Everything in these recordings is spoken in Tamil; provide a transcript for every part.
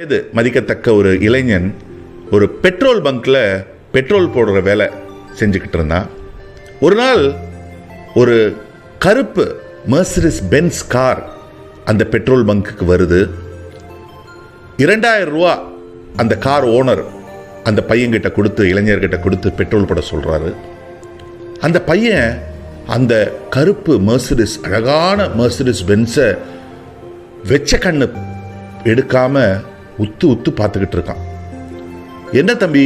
இது மதிக்கத்தக்க ஒரு இளைஞன் ஒரு பெட்ரோல் பங்க்ல பெட்ரோல் போடுற வேலை செஞ்சுக்கிட்டு இருந்தான். ஒரு நாள் ஒரு கருப்பு மெர்சிடிஸ் பென்ஸ் கார் அந்த பெட்ரோல் பங்க்குக்கு வருது. 2000 ரூபா அந்த கார் ஓனர் அந்த பையன்கிட்ட கொடுத்து, இளைஞர்கிட்ட கொடுத்து பெட்ரோல் போட சொல்றாரு. அந்த பையன் அந்த கருப்பு மெர்சிடிஸ், அழகான மெர்சிடிஸ் பென்ஸை வெச்ச கண்ணு எடுக்காம உத்து பார்த்துக்கிட்டு இருக்கான். என்ன தம்பி,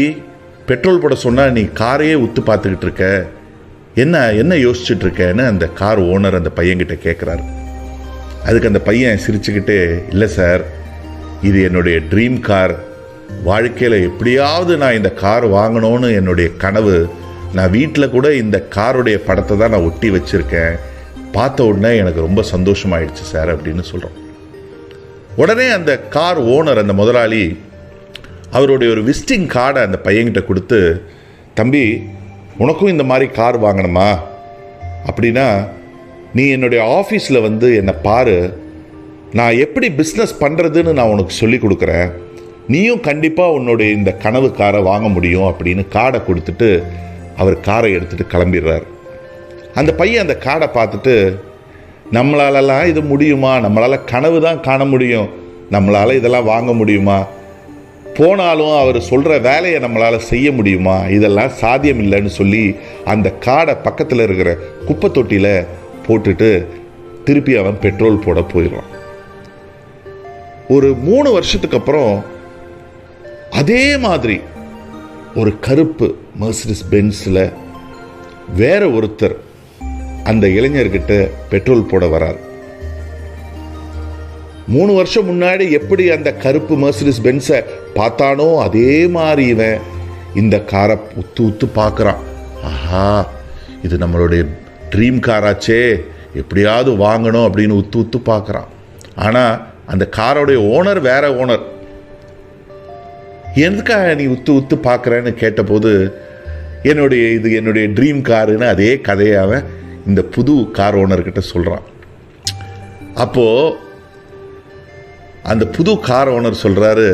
பெட்ரோல் போட சொன்னா நீ காரையே உத்து பார்த்துக்கிட்டு இருக்க, என்ன யோசிச்சுட்டு இருக்கேன்னு அந்த கார் ஓனர் அந்த பையன்கிட்ட கேட்குறாரு. அதுக்கு அந்த பையன் சிரிச்சுக்கிட்டே, இல்லை சார், இது என்னுடைய ட்ரீம் கார். வாழ்க்கையில் எப்படியாவது நான் இந்த கார் வாங்கணும்னு என்னுடைய கனவு. நான் வீட்டில் கூட இந்த காருடைய படத்தை தான் நான் ஒட்டி வச்சுருக்கேன். பார்த்த உடனே எனக்கு ரொம்ப சந்தோஷமாயிடுச்சு சார் அப்படின்னு சொல்கிறோம். உடனே அந்த கார் ஓனர், அந்த முதலாளி, அவருடைய ஒரு விசிட்டிங் கார்டை அந்த பையன்கிட்ட கொடுத்து, தம்பி, உனக்கும் இந்த மாதிரி கார் வாங்கணுமா? அப்படின்னா நீ என்னுடைய ஆஃபீஸில் வந்து என்னை பாரு, நான் எப்படி பிஸ்னஸ் பண்ணுறதுன்னு நான் உனக்கு சொல்லி கொடுக்குறேன். நீயும் கண்டிப்பாக உன்னுடைய இந்த கனவு காரை வாங்க முடியும் அப்படின்னு கார்டை கொடுத்துட்டு அவர் காரை எடுத்துகிட்டு கிளம்பிடுறார். அந்த பையன் அந்த கார்டை பார்த்துட்டு, நம்மளாலலாம் இது முடியுமா? நம்மளால் கனவு தான் காண முடியும், நம்மளால் இதெல்லாம் வாங்க முடியுமா? போனாலும் அவர் சொல்கிற வேலையை நம்மளால் செய்ய முடியுமா? இதெல்லாம் சாத்தியம் இல்லைன்னு சொல்லி அந்த காடை பக்கத்தில் இருக்கிற குப்பை தொட்டியில் போட்டுட்டு திருப்பி அவன் பெட்ரோல் போட போயிடுவான். ஒரு 3 வருஷத்துக்கு அப்புறம் அதே மாதிரி ஒரு கருப்பு மெர்சிடிஸ் பென்ஸில் வேற ஒருத்தர் அந்த இளைஞர்கிட்ட பெட்ரோல் போட வரார். 3 வருஷம் முன்னாடி எப்படி அந்த கருப்பு மெர்சிடிஸ் பென்ஸை பார்த்தானோ அதே மாதிரி இவன் இந்த காரை உத்து பார்க்குறான். ஆஹா, இது நம்மளுடைய ட்ரீம் காராச்சே, எப்படியாவது வாங்கணும் அப்படின்னு உத்து பார்க்குறான். ஆனால் அந்த காரோடைய ஓனர் வேற ஓனர். எதுக்காக நீ உத்து பார்க்குறேன்னு கேட்டபோது, என்னுடைய ட்ரீம் காருன்னு அதே கதையை அவன் இந்த புது கார் ஓனர்கிட்ட சொல்கிறான். அப்போது அந்த புது கார் ஓனர் சொல்கிறாரு,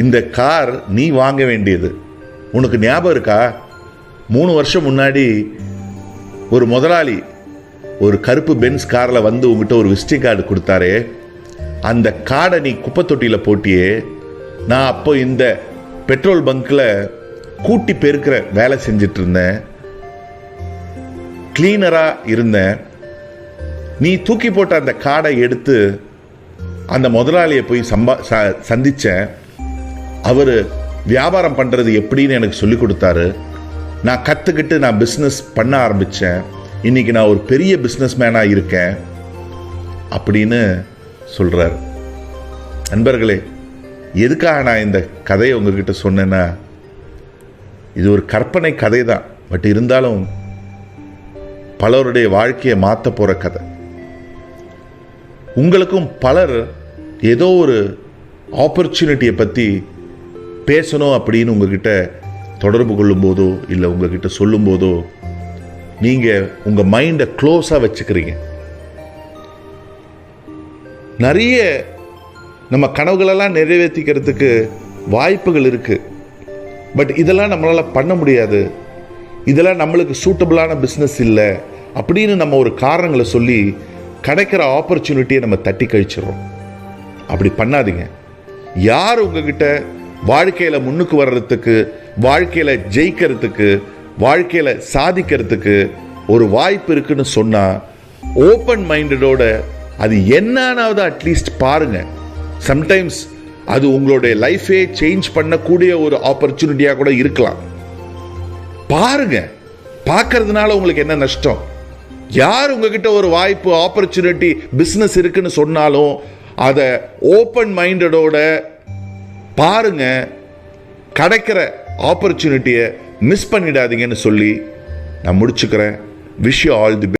இந்த கார் நீ வாங்க வேண்டியது. உனக்கு ஞாபகம் இருக்கா, 3 வருஷம் முன்னாடி ஒரு முதலாளி ஒரு கருப்பு பென்ஸ் காரில் வந்து உங்ககிட்ட ஒரு விசிட்டிங் கார்டு கொடுத்தாரே, அந்த கார்டை நீ குப்பை தொட்டியில் போட்டியே. நான் அப்போ இந்த பெட்ரோல் பங்க்கில் கூட்டி பெருக்கிற வேலை செஞ்சிட்டு இருந்தேன், கிளீனராக இருந்தேன். நீ தூக்கி போட்ட அந்த கார்டை எடுத்து அந்த முதலாளியை போய் சந்தித்தேன். அவர் வியாபாரம் பண்ணுறது எப்படின்னு எனக்கு சொல்லி கொடுத்தாரு. நான் கற்றுக்கிட்டு நான் பிஸ்னஸ் பண்ண ஆரம்பித்தேன். இன்றைக்கி நான் ஒரு பெரிய பிஸ்னஸ் மேனாக இருக்கேன் அப்படின்னு சொல்கிறார். நண்பர்களே, எதுக்காக நான் இந்த கதையை உங்ககிட்ட சொன்னேன்னா, இது ஒரு கற்பனை கதை தான். பட் இருந்தாலும் பலருடைய வாழ்க்கையை மாற்ற போகிற கதை. உங்களுக்கும் பலர் ஏதோ ஒரு ஆப்பர்ச்சுனிட்டியை பற்றி பேசணும் அப்படின்னு உங்ககிட்ட தொடர்பு கொள்ளும்போதோ இல்லை உங்ககிட்ட சொல்லும்போதோ நீங்கள் உங்கள் மைண்டை க்ளோஸாக வச்சுக்கிறீங்க. நிறைய நம்ம கனவுகளெல்லாம் நிறைவேற்றிக்கிறதுக்கு வாய்ப்புகள் இருக்குது. பட் இதெல்லாம் நம்மளால் பண்ண முடியாது, இதெல்லாம் நம்மளுக்கு சூட்டபிளான பிஸ்னஸ் இல்லை அப்படின்னு நம்ம ஒரு காரணங்களை சொல்லி கிடைக்கிற ஆப்பர்ச்சுனிட்டியை நம்ம தட்டி கழிச்சிடறோம். அப்படி பண்ணாதீங்க. யார் உங்ககிட்ட வாழ்க்கையில் முன்னுக்கு வர்றதுக்கு, வாழ்க்கையில் ஜெயிக்கிறதுக்கு, வாழ்க்கையில் சாதிக்கிறதுக்கு ஒரு வாய்ப்பு இருக்குன்னு சொன்னால் ஓப்பன் மைண்டடோட அது என்னன்னாவது அட்லீஸ்ட் பாருங்க. சம்டைம்ஸ் அது உங்களுடைய லைஃபே சேஞ்ச் பண்ணக்கூடிய ஒரு ஆப்பர்ச்சுனிட்டியாக கூட இருக்கலாம். பாருங்க. பார்க்கறதுனால உங்களுக்கு என்ன நஷ்டம்? யார் உங்ககிட்ட ஒரு வாய்ப்பு, ஆப்பர்ச்சுனிட்டி, பிஸ்னஸ் இருக்குன்னு சொன்னாலும் அதை ஓப்பன் மைண்டடோட பாருங்க. கிடைக்கிற ஆப்பர்ச்சுனிட்டியை மிஸ் பண்ணிடாதீங்கன்னு சொல்லி நான் முடிச்சுக்கிறேன். Wish you all the best.